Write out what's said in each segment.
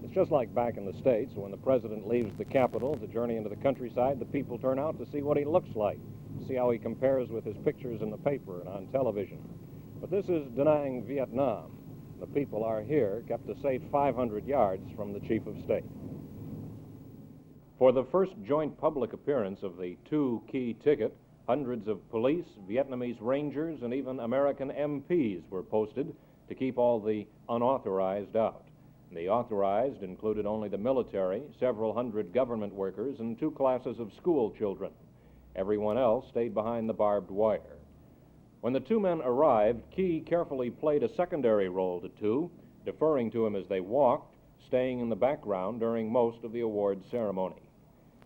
It's just like back in the States, when the president leaves the Capitol to journey into the countryside, the people turn out to see what he looks like, see how he compares with his pictures in the paper and on television. But this is Da Nang, Vietnam. The people are here, kept a safe 500 yards from the chief of state. For the first joint public appearance of the Thieu key ticket, hundreds of police, Vietnamese rangers, and even American MPs were posted to keep all the unauthorized out. The authorized included only the military, several hundred government workers, and 2 classes of school children. Everyone else stayed behind the barbed wire. When the 2 men arrived, Key carefully played a secondary role to Thieu, deferring to him as they walked, staying in the background during most of the awards ceremony.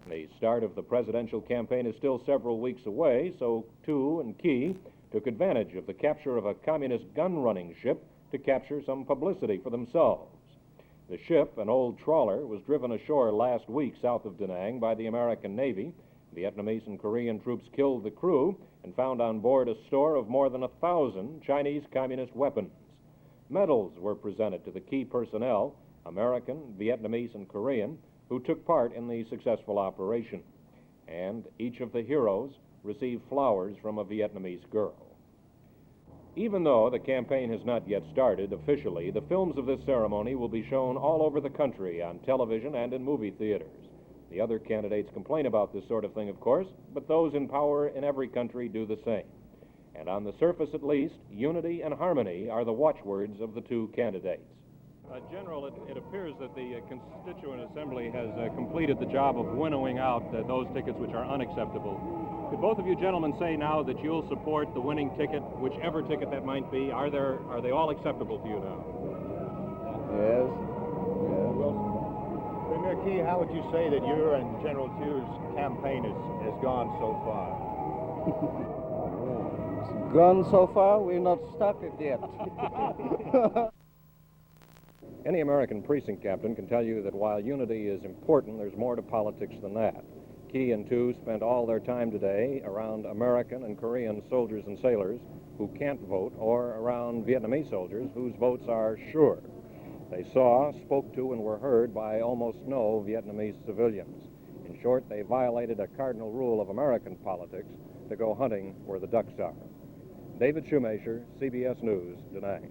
The start of the presidential campaign is still several weeks away, so Thieu and Key took advantage of the capture of a communist gun-running ship to capture some publicity for themselves. The ship, an old trawler, was driven ashore last week south of Da Nang by the American Navy. Vietnamese and Korean troops killed the crew and found on board a store of more than 1,000 Chinese communist weapons. Medals were presented to the key personnel, American, Vietnamese, and Korean, who took part in the successful operation. And each of the heroes received flowers from a Vietnamese girl. Even though the campaign has not yet started officially, the films of this ceremony will be shown all over the country on television and in movie theaters. The other candidates complain about this sort of thing, of course, but those in power in every country do the same. And on the surface at least, unity and harmony are the watchwords of the 2 candidates. General, it appears that the Constituent Assembly has completed the job of winnowing out those tickets which are unacceptable. Could both of you gentlemen say now that you'll support the winning ticket, whichever ticket that might be? Are they all acceptable to you now? Yes. Premier Key, how would you say that your and General Thieu's campaign has gone so far? It's gone so far, we've not started yet. Any American precinct captain can tell you that while unity is important, there's more to politics than that. Key and Thieu spent all their time today around American and Korean soldiers and sailors who can't vote, or around Vietnamese soldiers whose votes are sure. They saw, spoke to, and were heard by almost no Vietnamese civilians. In short, they violated a cardinal rule of American politics to go hunting where the ducks are. David Shoemaker, CBS News, Da Nang.